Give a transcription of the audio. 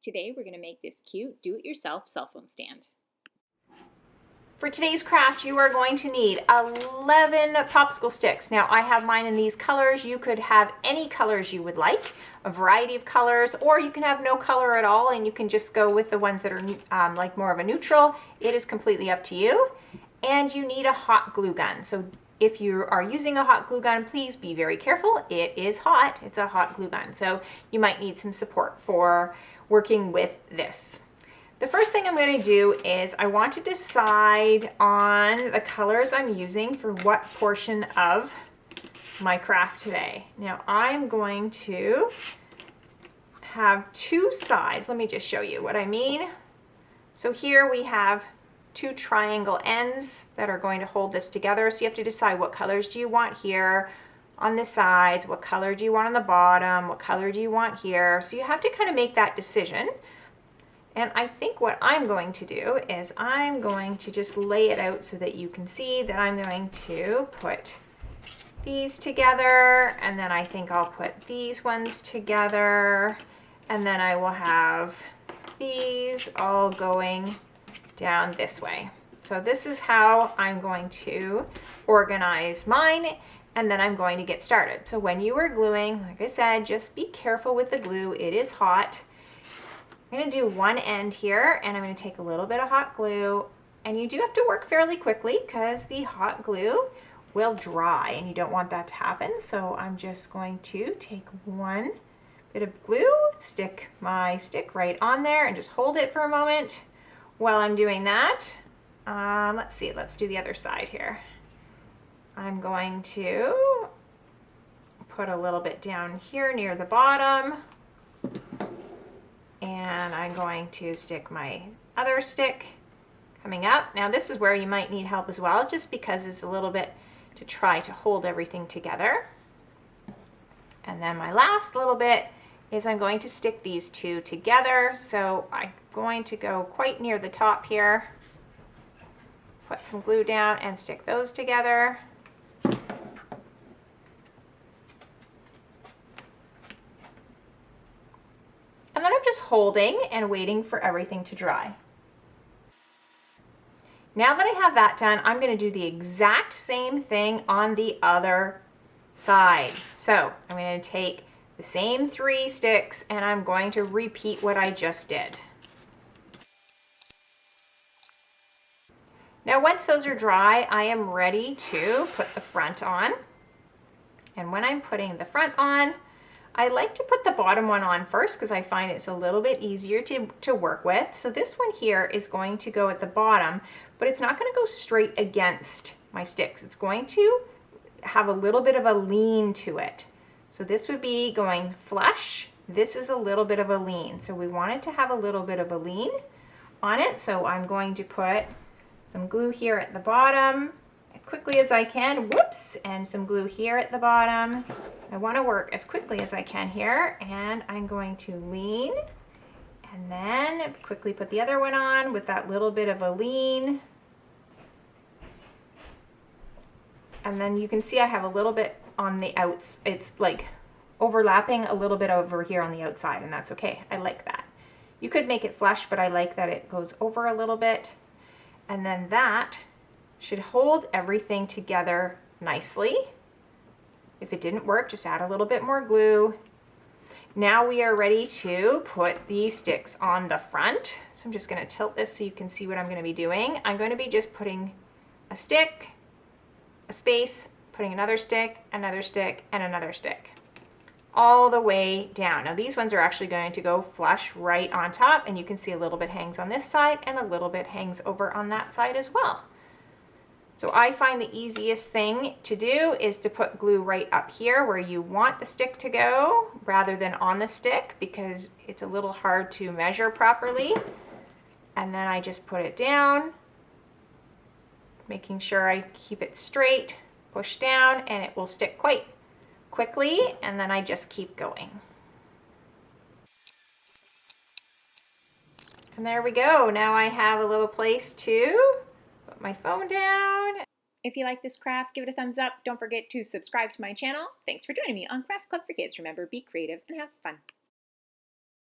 Today we're going to make this cute do-it-yourself cell phone stand. For today's craft, you are going to need 11 popsicle sticks. Now I have mine in these colors. You could have any colors you would like, a variety of colors, or you can have no color at all and you can just go with the ones that are like more of a neutral. It is completely up to you. And you need a hot glue gun. So if you are using a hot glue gun, please be very careful. It is hot. It's a hot glue gun. So you might need some support for working with this. The first thing I'm going to do is I want to decide on the colors I'm using for what portion of my craft today. Now I'm going to have two sides. Let me just show you what I mean. So here we have two triangle ends that are going to hold this together. So you have to decide what colors do you want here on the sides, what color do you want on the bottom, what color do you want here. So you have to kind of make that decision. And I think what I'm going to do is I'm going to just lay it out so that you can see that I'm going to put these together, and then I think I'll put these ones together, and then I will have these all going down this way. So this is how I'm going to organize mine, and then I'm going to get started. So when you are gluing, like I said, just be careful with the glue. It is hot. I'm going to do one end here, and I'm going to take a little bit of hot glue, and you do have to work fairly quickly because the hot glue will dry and you don't want that to happen. So I'm just going to take one bit of glue, stick my stick right on there, and just hold it for a moment. While I'm doing that, let's see, let's do the other side here. I'm going to put a little bit down here near the bottom, and I'm going to stick my other stick coming up. Now this is where you might need help as well, just because it's a little bit to try to hold everything together. And then my last little bit is I'm going to stick these two together. So I'm going to go quite near the top here, put some glue down and stick those together. And then I'm just holding and waiting for everything to dry. Now that I have that done, I'm going to do the exact same thing on the other side. So I'm going to take the same 3 sticks and I'm going to repeat what I just did. Now once those are dry, I am ready to put the front on. And when I'm putting the front on, I like to put the bottom one on first because I find it's a little bit easier to work with. So this one here is going to go at the bottom, but it's not going to go straight against my sticks. It's going to have a little bit of a lean to it. So this would be going flush. This is a little bit of a lean. So we want it to have a little bit of a lean on it. So I'm going to put some glue here at the bottom as quickly as I can. Whoops! And some glue here at the bottom. I want to work as quickly as I can here, and I'm going to lean and then quickly put the other one on with that little bit of a lean. And then you can see I have a little bit on the outs. It's like overlapping a little bit over here on the outside, and that's okay. I like that. You could make it flush, but I like that it goes over a little bit. And then that should hold everything together nicely. If it didn't work, just add a little bit more glue. Now we are ready to put these sticks on the front. So I'm just going to tilt this so you can see what I'm going to be doing. I'm going to be just putting a stick, a space, putting another stick, and another stick, all the way down. Now these ones are actually going to go flush right on top, and you can see a little bit hangs on this side and a little bit hangs over on that side as well. So I find the easiest thing to do is to put glue right up here where you want the stick to go rather than on the stick, because it's a little hard to measure properly. And then I just put it down, making sure I keep it straight, push down, and it will stick quite quickly, and then I just keep going. And there we go. Now I have a little place to put my phone down. If you like this craft, give it a thumbs up. Don't forget to subscribe to my channel. Thanks for joining me on Craft Club for Kids. Remember, be creative and have fun.